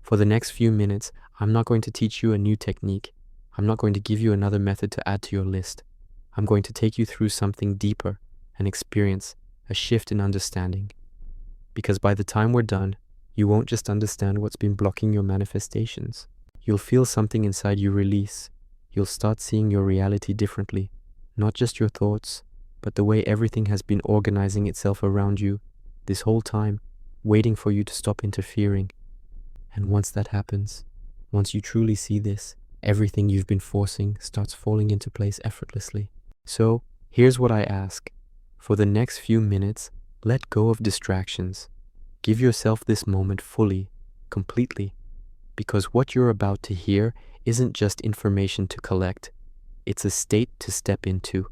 For the next few minutes, I'm not going to teach you a new technique. I'm not going to give you another method to add to your list. I'm going to take you through something deeper and experience a shift in understanding. Because by the time we're done, you won't just understand what's been blocking your manifestations. You'll feel something inside you release. You'll start seeing your reality differently, not just your thoughts, but the way everything has been organizing itself around you this whole time, waiting for you to stop interfering. And once that happens, once you truly see this, everything you've been forcing starts falling into place effortlessly. So, here's what I ask. For the next few minutes, let go of distractions. Give yourself this moment fully, completely, because what you're about to hear isn't just information to collect. It's a state to step into.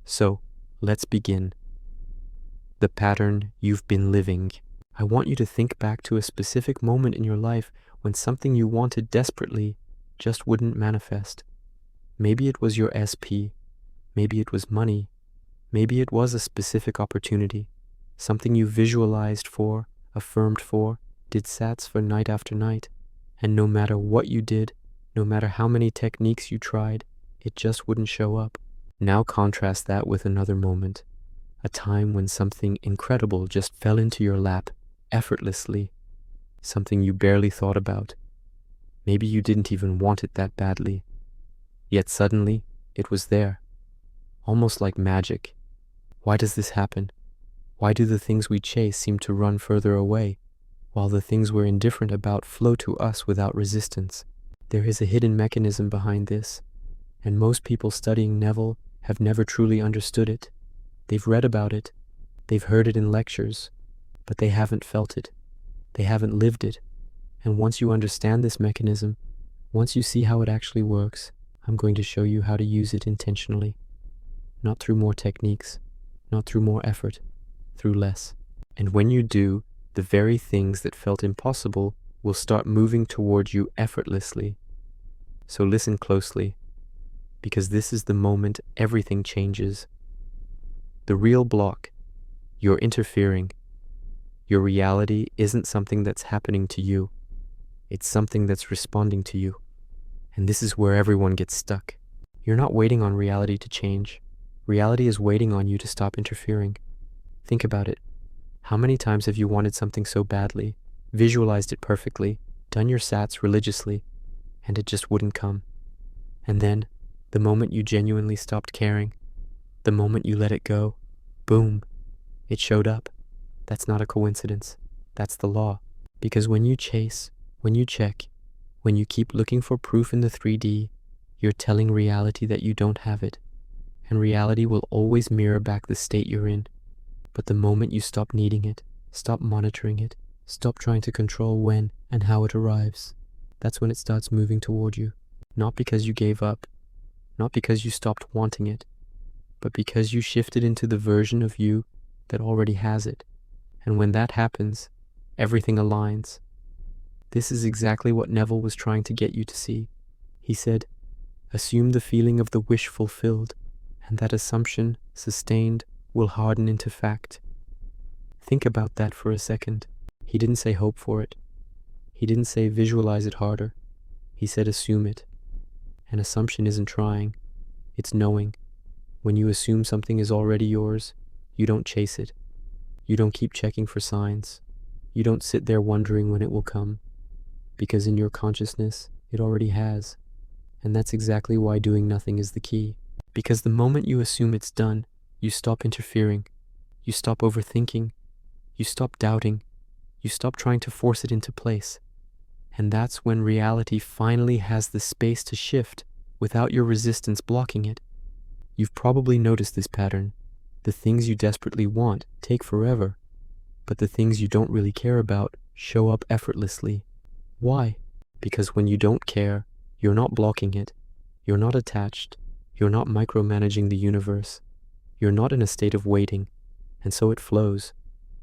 So, let's begin. The pattern you've been living. I want you to think back to a specific moment in your life when something you wanted desperately just wouldn't manifest. Maybe it was your SP, maybe it was money, maybe it was a specific opportunity, something you visualized for, affirmed for, did sats for night after night, and no matter what you did, no matter how many techniques you tried, it just wouldn't show up. Now contrast that with another moment, a time when something incredible just fell into your lap, effortlessly, something you barely thought about. Maybe you didn't even want it that badly, yet suddenly it was there, almost like magic. Why does this happen? Why do the things we chase seem to run further away, while the things we're indifferent about flow to us without resistance? There is a hidden mechanism behind this, and most people studying Neville have never truly understood it. They've read about it, they've heard it in lectures, but they haven't felt it. They haven't lived it. And once you understand this mechanism, once you see how it actually works, I'm going to show you how to use it intentionally. Not through more techniques, not through more effort, through less. And when you do, the very things that felt impossible will start moving towards you effortlessly. So listen closely, because this is the moment everything changes. The real block, you're interfering. Your reality isn't something that's happening to you. It's something that's responding to you. And this is where everyone gets stuck. You're not waiting on reality to change. Reality is waiting on you to stop interfering. Think about it. How many times have you wanted something so badly, visualized it perfectly, done your sats religiously, and it just wouldn't come? And then, the moment you genuinely stopped caring, the moment you let it go, boom, it showed up. That's not a coincidence. That's the law. Because when you chase, when you check, when you keep looking for proof in the 3D, you're telling reality that you don't have it. And reality will always mirror back the state you're in. But the moment you stop needing it, stop monitoring it, stop trying to control when and how it arrives, that's when it starts moving toward you. Not because you gave up, not because you stopped wanting it, but because you shifted into the version of you that already has it. And when that happens, everything aligns. This is exactly what Neville was trying to get you to see. He said, assume the feeling of the wish fulfilled, and that assumption, sustained, will harden into fact. Think about that for a second. He didn't say hope for it. He didn't say visualize it harder. He said assume it. An assumption isn't trying, it's knowing. When you assume something is already yours, you don't chase it. You don't keep checking for signs. You don't sit there wondering when it will come. Because in your consciousness, it already has. And that's exactly why doing nothing is the key. Because the moment you assume it's done, you stop interfering. You stop overthinking. You stop doubting. You stop trying to force it into place. And that's when reality finally has the space to shift without your resistance blocking it. You've probably noticed this pattern. The things you desperately want take forever, but the things you don't really care about show up effortlessly. Why? Because when you don't care, you're not blocking it. You're not attached. You're not micromanaging the universe. You're not in a state of waiting, and so it flows.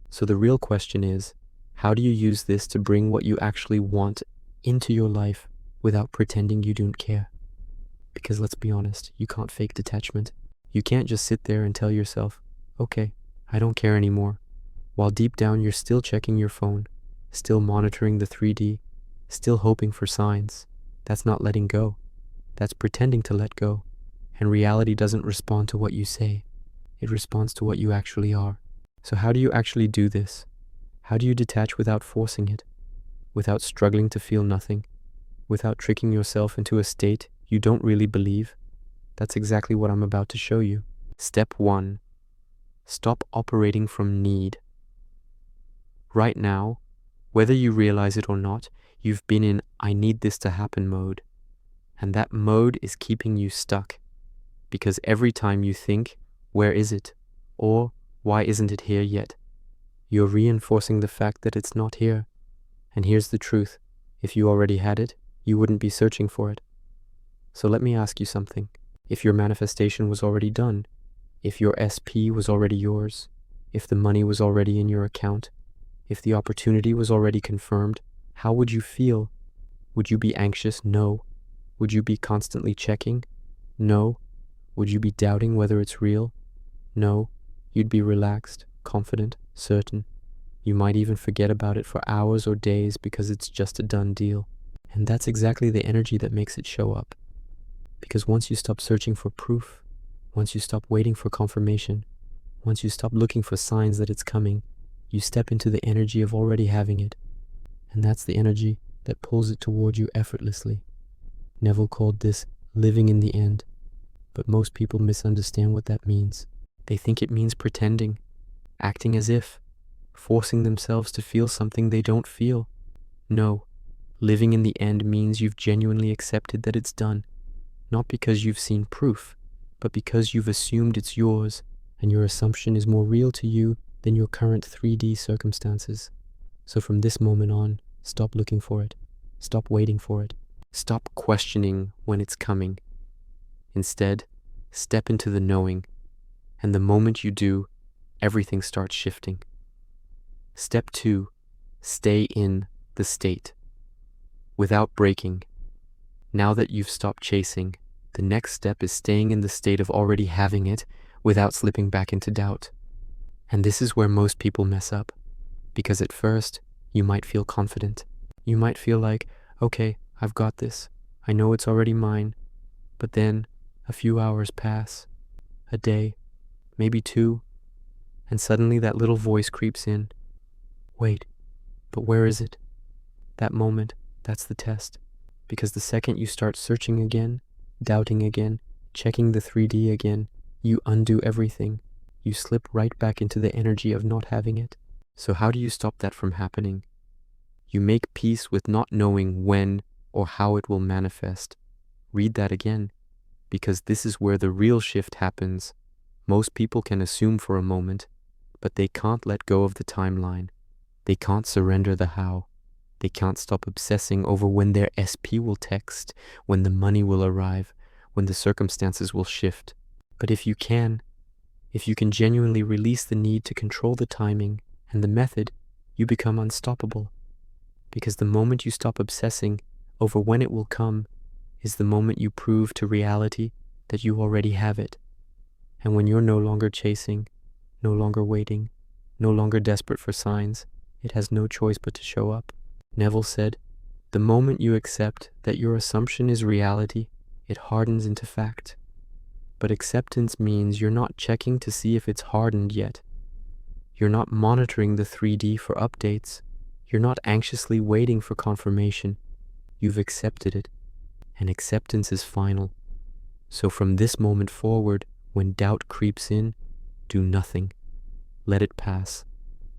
So the real question is, how do you use this to bring what you actually want into your life without pretending you don't care? Because let's be honest, you can't fake detachment. You can't just sit there and tell yourself, okay, I don't care anymore, while deep down you're still checking your phone, still monitoring the 3D, still hoping for signs. That's not letting go. That's pretending to let go. And reality doesn't respond to what you say. It responds to what you actually are. So how do you actually do this? How do you detach without forcing it? Without struggling to feel nothing? Without tricking yourself into a state you don't really believe? That's exactly what I'm about to show you. Step 1. Stop operating from need. Right now, whether you realize it or not, you've been in I need this to happen mode. And that mode is keeping you stuck. Because every time you think, where is it? Or why isn't it here yet? You're reinforcing the fact that it's not here. And here's the truth. If you already had it, you wouldn't be searching for it. So let me ask you something. If your manifestation was already done, if your SP was already yours, if the money was already in your account, if the opportunity was already confirmed, how would you feel? Would you be anxious? No. Would you be constantly checking? No. Would you be doubting whether it's real? No. You'd be relaxed, confident, certain. You might even forget about it for hours or days because it's just a done deal. And that's exactly the energy that makes it show up. Because once you stop searching for proof, once you stop waiting for confirmation, once you stop looking for signs that it's coming, you step into the energy of already having it. And that's the energy that pulls it toward you effortlessly. Neville called this living in the end. But most people misunderstand what that means. They think it means pretending, acting as if, forcing themselves to feel something they don't feel. No, living in the end means you've genuinely accepted that it's done, not because you've seen proof, but because you've assumed it's yours, and your assumption is more real to you than your current 3D circumstances. So from this moment on, stop looking for it. Stop waiting for it. Stop questioning when it's coming. Instead, step into the knowing, and the moment you do, everything starts shifting. Step 2, stay in the state, without breaking. Now that you've stopped chasing, the next step is staying in the state of already having it without slipping back into doubt. And this is where most people mess up, because at first, you might feel confident. You might feel like, okay, I've got this. I know it's already mine. But then, a few hours pass, a day, maybe 2, and suddenly that little voice creeps in. Wait, but where is it? That moment, that's the test. Because the second you start searching again, doubting again, checking the 3D again, you undo everything. You slip right back into the energy of not having it. So how do you stop that from happening? You make peace with not knowing when or how it will manifest. Read that again, because this is where the real shift happens. Most people can assume for a moment, but they can't let go of the timeline. They can't surrender the how. They can't stop obsessing over when their SP will text, when the money will arrive, when the circumstances will shift. But if you can genuinely release the need to control the timing and the method, you become unstoppable. Because the moment you stop obsessing over when it will come is the moment you prove to reality that you already have it. And when you're no longer chasing, no longer waiting, no longer desperate for signs, it has no choice but to show up. Neville said, the moment you accept that your assumption is reality, it hardens into fact. But acceptance means you're not checking to see if it's hardened yet. You're not monitoring the 3D for updates. You're not anxiously waiting for confirmation. You've accepted it, and acceptance is final. So from this moment forward, when doubt creeps in, do nothing. Let it pass.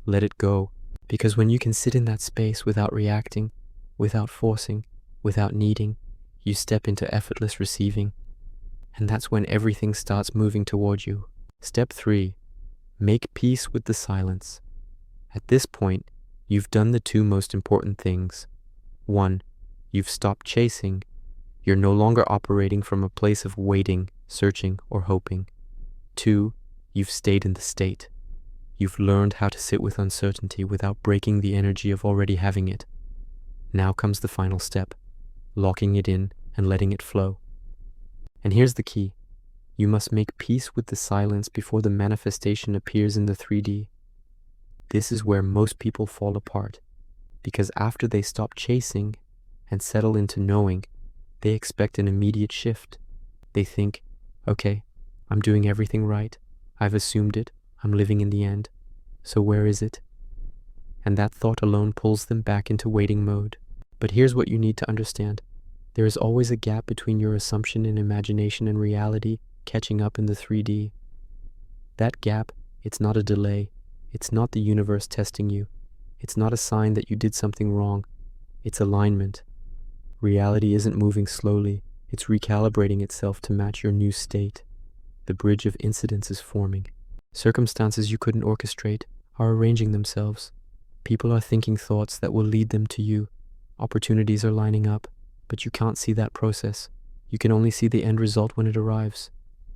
Let it go. Because when you can sit in that space without reacting, without forcing, without needing, you step into effortless receiving. And that's when everything starts moving toward you. Step 3, make peace with the silence. At this point, you've done the 2 most important things. 1, you've stopped chasing. You're no longer operating from a place of waiting, searching, or hoping. 2, you've stayed in the state. You've learned how to sit with uncertainty without breaking the energy of already having it. Now comes the final step, locking it in and letting it flow. And here's the key. You must make peace with the silence before the manifestation appears in the 3D. This is where most people fall apart, because after they stop chasing, and settle into knowing, they expect an immediate shift. They think, okay, I'm doing everything right. I've assumed it. I'm living in the end. So where is it? And that thought alone pulls them back into waiting mode. But here's what you need to understand. There is always a gap between your assumption and imagination and reality catching up in the 3D. That gap, it's not a delay. It's not the universe testing you. It's not a sign that you did something wrong. It's alignment. Reality isn't moving slowly. It's recalibrating itself to match your new state. The bridge of incidents is forming. Circumstances you couldn't orchestrate are arranging themselves. People are thinking thoughts that will lead them to you. Opportunities are lining up, but you can't see that process. You can only see the end result when it arrives.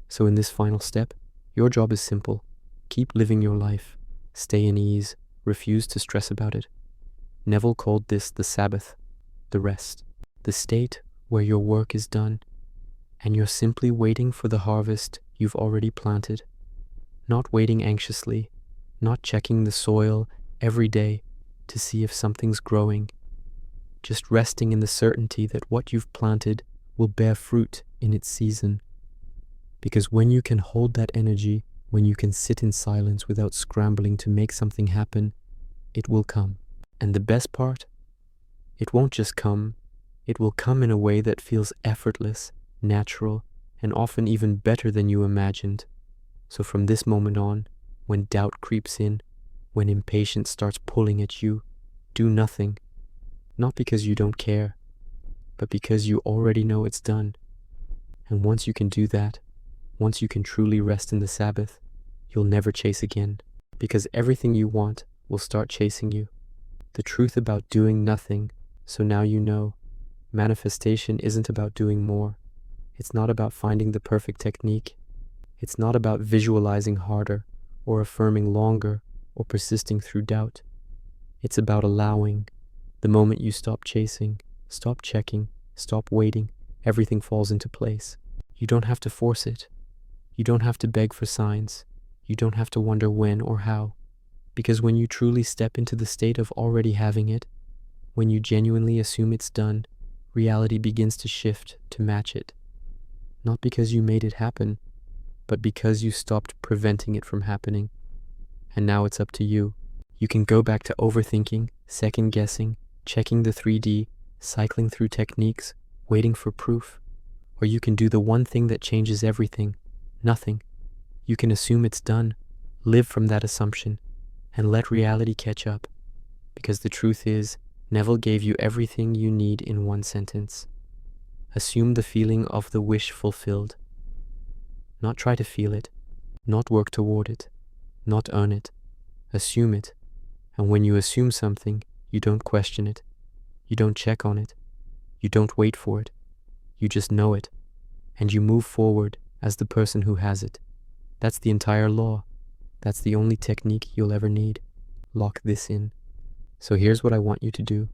So in this final step, your job is simple. Keep living your life. Stay in ease. Refuse to stress about it. Neville called this the Sabbath, the rest, the state where your work is done, and you're simply waiting for the harvest you've already planted. Not waiting anxiously, not checking the soil every day to see if something's growing, just resting in the certainty that what you've planted will bear fruit in its season. Because when you can hold that energy, when you can sit in silence without scrambling to make something happen, it will come. And the best part? It won't just come, it will come in a way that feels effortless, natural, and often even better than you imagined. So from this moment on, when doubt creeps in, when impatience starts pulling at you, do nothing. Not because you don't care, but because you already know it's done. And once you can do that, once you can truly rest in the Sabbath, you'll never chase again, because everything you want will start chasing you. The truth about doing nothing, so now you know, manifestation isn't about doing more. It's not about finding the perfect technique. It's not about visualizing harder, or affirming longer, or persisting through doubt. It's about allowing. The moment you stop chasing, stop checking, stop waiting, everything falls into place. You don't have to force it. You don't have to beg for signs. You don't have to wonder when or how. Because when you truly step into the state of already having it, when you genuinely assume it's done, reality begins to shift to match it. Not because you made it happen, but because you stopped preventing it from happening. And now it's up to you. You can go back to overthinking, second-guessing, checking the 3D, cycling through techniques, waiting for proof. Or you can do the one thing that changes everything. Nothing. You can assume it's done, live from that assumption, and let reality catch up. Because the truth is, Neville gave you everything you need in one sentence. Assume the feeling of the wish fulfilled. Not try to feel it, not work toward it, not earn it. Assume it. And when you assume something, you don't question it. You don't check on it. You don't wait for it. You just know it. And you move forward as the person who has it. That's the entire law. That's the only technique you'll ever need. Lock this in. So here's what I want you to do.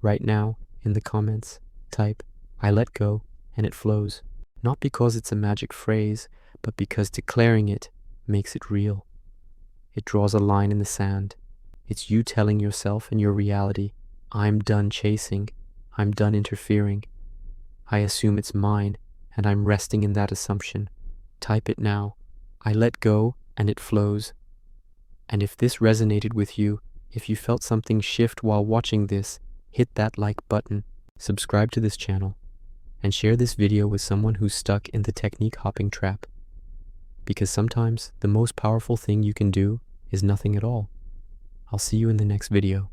Right now, in the comments, type, "I let go," and it flows. Not because it's a magic phrase, but because declaring it makes it real. It draws a line in the sand. It's you telling yourself and your reality, I'm done chasing. I'm done interfering. I assume it's mine, and I'm resting in that assumption. Type it now. I let go, and it flows. And if this resonated with you, if you felt something shift while watching this, hit that like button, subscribe to this channel, and share this video with someone who's stuck in the technique hopping trap. Because sometimes the most powerful thing you can do is nothing at all. I'll see you in the next video.